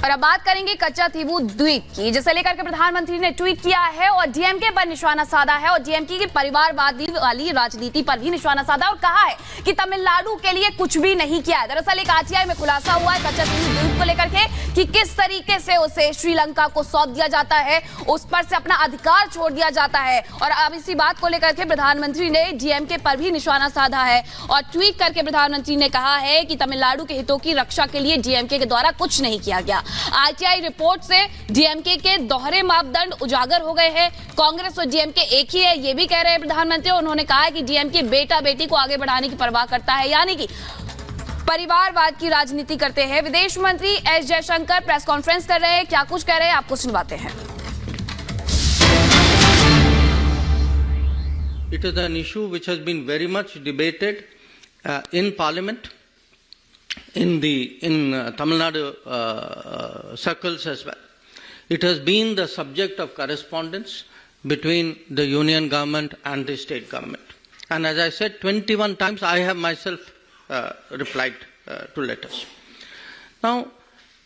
और अब बात करेंगे कच्चा थीवू द्वीप की, जिसे लेकर के प्रधानमंत्री ने ट्वीट किया है और डीएमके पर निशाना साधा है और डीएमके की परिवारवादी वाली राजनीति पर भी निशाना साधा और कहा है कि तमिलनाडु के लिए कुछ भी नहीं किया है। दरअसल एक आरटीआई में खुलासा हुआ है कच्चा थीवू द्वीप को लेकर के कि किस तरीके से उसे श्रीलंका को सौंप दिया जाता है, उस पर से अपना अधिकार छोड़ दिया जाता है। और अब इसी बात को लेकर के प्रधानमंत्री ने डीएमके पर भी निशाना साधा है और ट्वीट करके प्रधानमंत्री ने कहा है कि तमिलनाडु के हितों की रक्षा के लिए डीएमके के द्वारा कुछ नहीं किया गया। आरटीआई रिपोर्ट से डीएमके के दोहरे मापदंड उजागर हो गए हैं। कांग्रेस और डीएमके एक ही है, ये भी कह रहे हैं प्रधानमंत्री। उन्होंने कहा है कि डीएमके बेटा बेटी को आगे बढ़ाने की परवाह करता है, यानी कि परिवारवाद की राजनीति करते हैं। विदेश मंत्री एस जयशंकर प्रेस कॉन्फ्रेंस कर रहे हैं, क्या कुछ कह रहे हैं आपको सुनवाते हैं। It is an issue which has been very much debated in Parliament, in Tamil Nadu circles as well. It has been the subject of correspondence between the union government and the state government. And as I said, 21 times I have myself replied to letters. Now,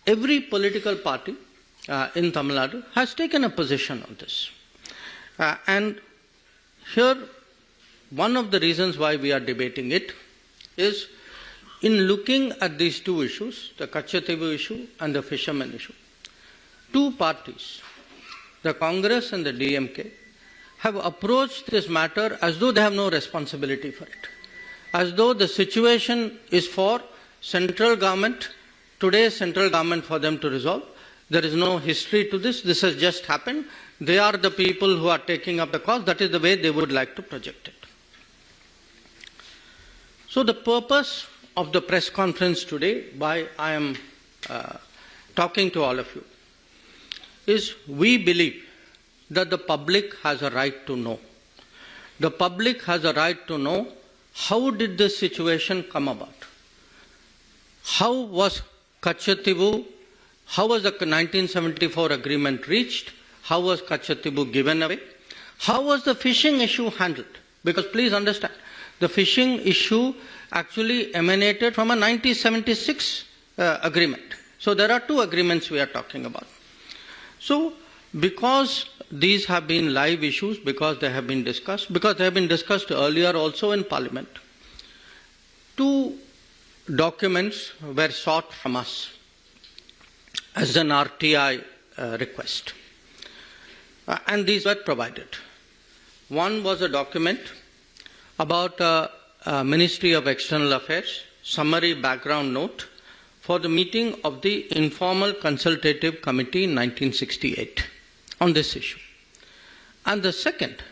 every political party in Tamil Nadu has taken a position on this. And here, one of the reasons why we are debating it is in looking at these two issues, the Kaccha Thievu issue and the fishermen issue. Two parties, the Congress and the DMK, have approached this matter as though they have no responsibility for it, as though the situation is for central government, today's central government, for them to resolve. There is no history to this. This has just happened. They are the people who are taking up the cause. That is the way they would like to project it. So the purpose of the press conference today, why I am talking to all of you, is we believe that the public has a right to know. The public has a right to know how did this situation come about. How was Kaccha Thievu, how was the 1974 agreement reached? How was Kaccha Thievu given away? How was the fishing issue handled? Because please understand, the fishing issue actually emanated from a 1976 agreement. So there are two agreements we are talking about. So because these have been live issues, because they have been discussed earlier also in Parliament, two documents were sought from us as an RTI request. And these were provided. One was a document about Ministry of External Affairs, summary background note for the meeting of the Informal Consultative Committee in 1968 on this issue. And the second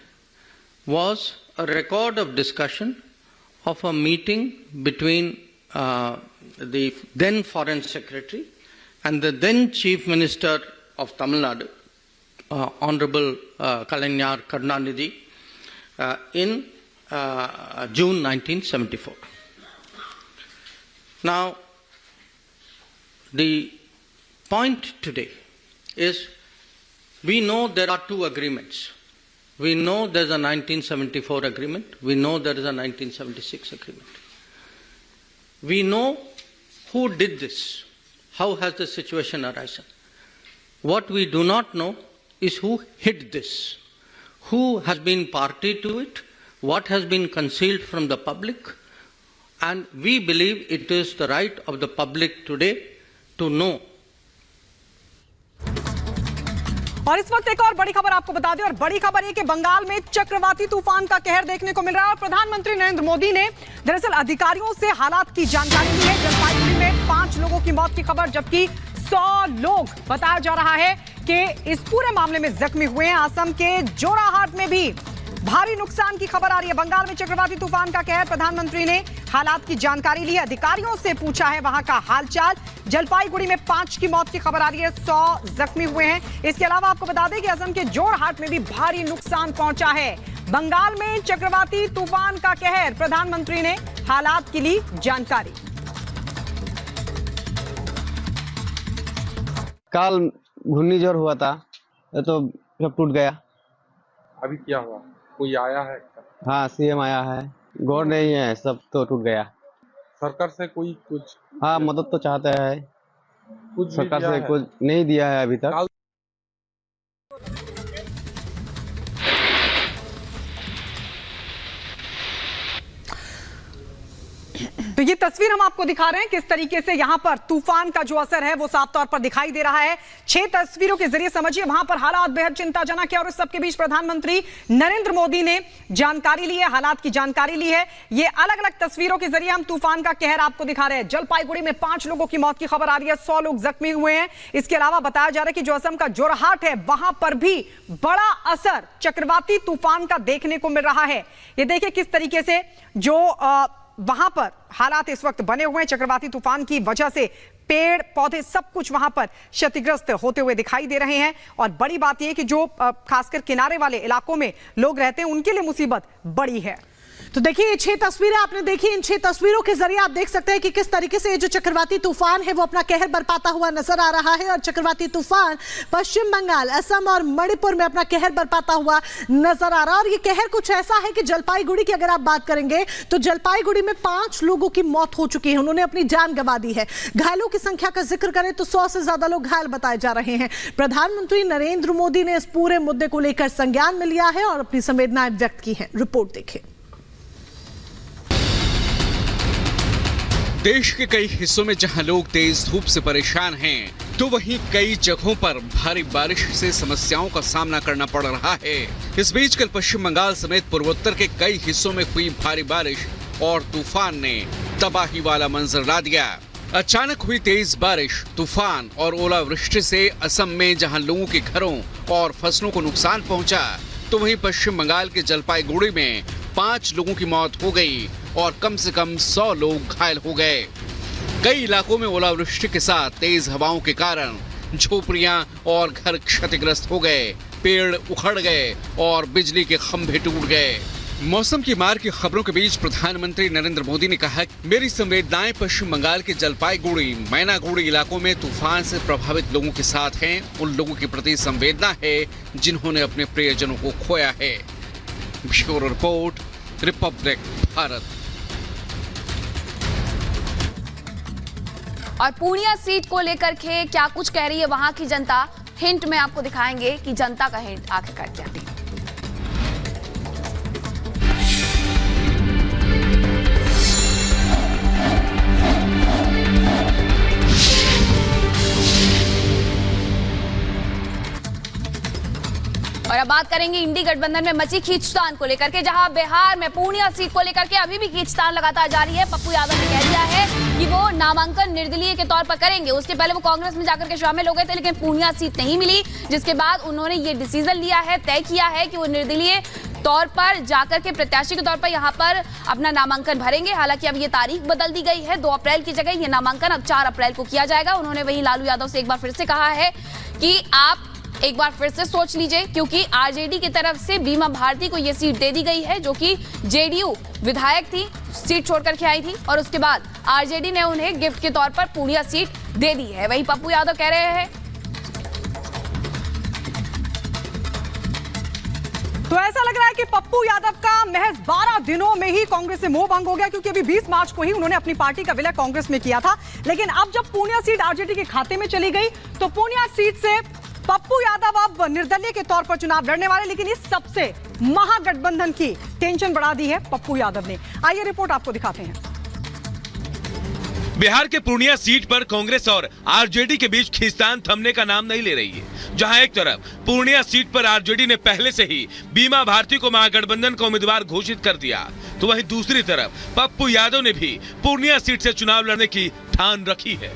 was a record of discussion of a meeting between the then Foreign Secretary and the then Chief Minister of Tamil Nadu, Honorable Kalaignar Karunanidhi, in June 1974. Now, the point today is we know there are two agreements. We know there's a 1974 agreement. We know there is a 1976 agreement. We know who did this. How has the situation arisen? What we do not know is who hid this, who has been party to it, what has been concealed from the public, and we believe it is the right of the public today to know. और इस वक्त एक और बड़ी खबर आपको बता दें, और बड़ी खबर ये कि बंगाल में चक्रवाती तूफान का कहर देखने को मिल रहा है और प्रधानमंत्री नरेंद्र मोदी ने दरअसल अधिकारियों से हालात की जानकारी दी है। जलपाईगुड़ी में 5 लोगों की मौत की खबर, जबकि 100 लोग बताया जा रहा है कि इस पूरे मामले में जख्मी हुए हैं। असम के जोराहाट में भी भारी नुकसान की खबर आ रही है। बंगाल में चक्रवाती तूफान का कहर, प्रधानमंत्री ने हालात की जानकारी ली, अधिकारियों से पूछा है वहां का हालचाल। जलपाईगुड़ी में 5 की मौत की खबर आ रही है, 100 जख्मी हुए हैं। इसके अलावा आपको बता दें कि असम के जोरहाट में भी भारी नुकसान पहुंचा है। बंगाल में चक्रवाती तूफान का कहर, प्रधानमंत्री ने हालात की ली जानकारी। कल घूर्णी जोर हुआ था तो सब टूट गया। अभी क्या हुआ? कोई आया है? हाँ, सीएम आया है, गौर नहीं है, सब तो टूट गया। सरकार से कोई कुछ? हाँ, मदद तो चाहते हैं। कुछ भी सरकार दिया से है? कुछ नहीं दिया है अभी तक। तो ये तस्वीर हम आपको दिखा रहे हैं किस तरीके से यहां पर तूफान का जो असर है वो साफ तौर पर दिखाई दे रहा है। 6 तस्वीरों के जरिए समझिए वहां पर हालात बेहद चिंताजनक है और इस सबके बीच प्रधानमंत्री नरेंद्र मोदी ने जानकारी ली है, हालात की जानकारी ली है। ये अलग अलग तस्वीरों के जरिए हम तूफान का कहर आपको दिखा रहे हैं। जलपाईगुड़ी में 5 लोगों की मौत की खबर आ रही है, 100 लोग जख्मी हुए हैं। इसके अलावा बताया जा रहा है कि जो असम का जोरहाट है वहां पर भी बड़ा असर चक्रवाती तूफान का देखने को मिल रहा है। ये देखिए किस तरीके से जो वहां पर हालात इस वक्त बने हुए हैं चक्रवाती तूफान की वजह से पेड़ पौधे सब कुछ वहां पर क्षतिग्रस्त होते हुए दिखाई दे रहे हैं। और बड़ी बात यह कि जो खासकर किनारे वाले इलाकों में लोग रहते हैं उनके लिए मुसीबत बड़ी है। तो देखिए ये 6 तस्वीरें आपने देखी, इन 6 तस्वीरों के जरिए आप देख सकते हैं कि किस तरीके से ये जो चक्रवाती तूफान है वो अपना कहर बरपाता हुआ नजर आ रहा है। और चक्रवाती तूफान पश्चिम बंगाल, असम और मणिपुर में अपना कहर बरपाता हुआ नजर आ रहा है। और ये कहर कुछ ऐसा है कि जलपाईगुड़ी की अगर आप बात करेंगे तो जलपाईगुड़ी में 5 लोगों की मौत हो चुकी है, उन्होंने अपनी जान गंवा दी है। घायलों की संख्या का जिक्र करें तो 100 से ज्यादा लोग घायल बताए जा रहे हैं। प्रधानमंत्री नरेंद्र मोदी ने इस पूरे मुद्दे को लेकर संज्ञान में लिया है और अपनी संवेदनाएं व्यक्त की हैं। रिपोर्ट देखें। देश के कई हिस्सों में जहां लोग तेज धूप से परेशान हैं, तो वहीं कई जगहों पर भारी बारिश से समस्याओं का सामना करना पड़ रहा है। इस बीच कल पश्चिम बंगाल समेत पूर्वोत्तर के कई हिस्सों में हुई भारी बारिश और तूफान ने तबाही वाला मंजर ला दिया। अचानक हुई तेज बारिश, तूफान और ओलावृष्टि से असम में जहां लोगों के घरों और फसलों को नुकसान पहुंचा, तो वहीं पश्चिम बंगाल के जलपाईगुड़ी में 5 लोगों की मौत हो गई और कम से कम 100 लोग घायल हो गए। कई इलाकों में ओलावृष्टि के साथ तेज हवाओं के कारण झोपड़ियां और घर क्षतिग्रस्त हो गए, पेड़ उखड़ गए और बिजली के खंभे टूट गए। मौसम की मार की खबरों के बीच प्रधानमंत्री नरेंद्र मोदी ने कहा, मेरी संवेदनाएं पश्चिम बंगाल के जलपाईगुड़ी, मैनागुड़ी इलाकों में तूफान से प्रभावित लोगों के साथ हैं। उन लोगों के प्रति संवेदना है जिन्होंने अपने प्रियजनों को खोया है। Bureau report, Republic Bharat. और पूर्णिया सीट को लेकर के क्या कुछ कह रही है वहां की जनता, हिंट में आपको दिखाएंगे कि जनता का हिंट आखिरकार क्या है। और अब बात करेंगे इंडी गठबंधन में मची खींचतान को लेकर के, जहां बिहार में पूर्णिया सीट को लेकर के अभी भी खींचतान लगातार जारी है। पप्पू यादव ने कह दिया है कि वो नामांकन निर्दलीय के तौर पर करेंगे। उसके पहले वो कांग्रेस में जाकर के शामिल हो गए थे, लेकिन पूर्णिया सीट नहीं मिली, जिसके बाद उन्होंने ये डिसीजन लिया है, तय किया है कि वो निर्दलीय तौर पर जाकर के प्रत्याशी के तौर पर यहाँ पर अपना नामांकन भरेंगे। हालांकि अब ये तारीख बदल दी गई है, 2 अप्रैल की जगह ये नामांकन अब 4 अप्रैल को किया जाएगा। उन्होंने वहीं लालू यादव से एक बार फिर से कहा है कि आप एक बार फिर से सोच लीजिए, क्योंकि आरजेडी की तरफ से बीमा भारती को यह सीट दे दी गई है, जो कि जेडीयू विधायक थी, सीट छोड़ करके आई थी और उसके बाद आरजेडी ने उन्हें गिफ्ट के तौर पर पूर्णिया सीट दे दी है। वहीं पप्पू यादव कह रहे हैं, तो ऐसा लग रहा है कि पप्पू यादव का महज 12 दिनों में ही कांग्रेस से मोह भंग हो गया, क्योंकि अभी 20 मार्च को ही उन्होंने अपनी पार्टी का विलय कांग्रेस में किया था। लेकिन अब जब पूर्णिया सीट आरजेडी के खाते में चली गई तो पूर्णिया सीट से पप्पू यादव अब निर्दलीय के तौर पर चुनाव लड़ने वाले। लेकिन इस सबसे महागठबंधन की टेंशन बढ़ा दी है पप्पू यादव ने। आइए रिपोर्ट आपको दिखाते हैं। बिहार के पूर्णिया सीट पर कांग्रेस और आरजेडी के बीच खींचतान थमने का नाम नहीं ले रही है। जहां एक तरफ पूर्णिया सीट पर आरजेडी ने पहले से ही बीमा भारती को महागठबंधन का उम्मीदवार घोषित कर दिया, तो वहीं दूसरी तरफ पप्पू यादव ने भी पूर्णिया सीट से चुनाव लड़ने की ठान रखी है।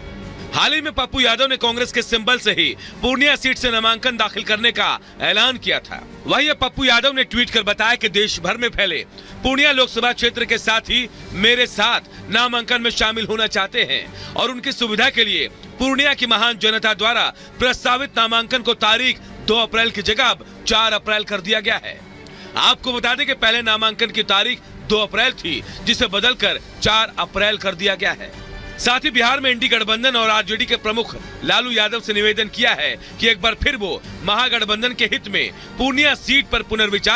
हाल ही में पप्पू यादव ने कांग्रेस के सिंबल से ही पूर्णिया सीट से नामांकन दाखिल करने का ऐलान किया था। वहीं अब पप्पू यादव ने ट्वीट कर बताया कि देश भर में फैले पूर्णिया लोकसभा क्षेत्र के साथ ही मेरे साथ नामांकन में शामिल होना चाहते हैं और उनकी सुविधा के लिए पूर्णिया की महान जनता द्वारा प्रस्तावित नामांकन को तारीख 2 अप्रैल की जगह अब 4 अप्रैल कर दिया गया है। आपको बता दें कि पहले नामांकन की तारीख 2 अप्रैल थी, जिसे बदलकर 4 अप्रैल कर दिया गया है। साथ ही बिहार में इंडी गठबंधन और आरजेडी के प्रमुख लालू यादव से निवेदन किया है कि एक बार फिर वो महागठबंधन के हित में पूर्णिया सीट पर पुनर्विचार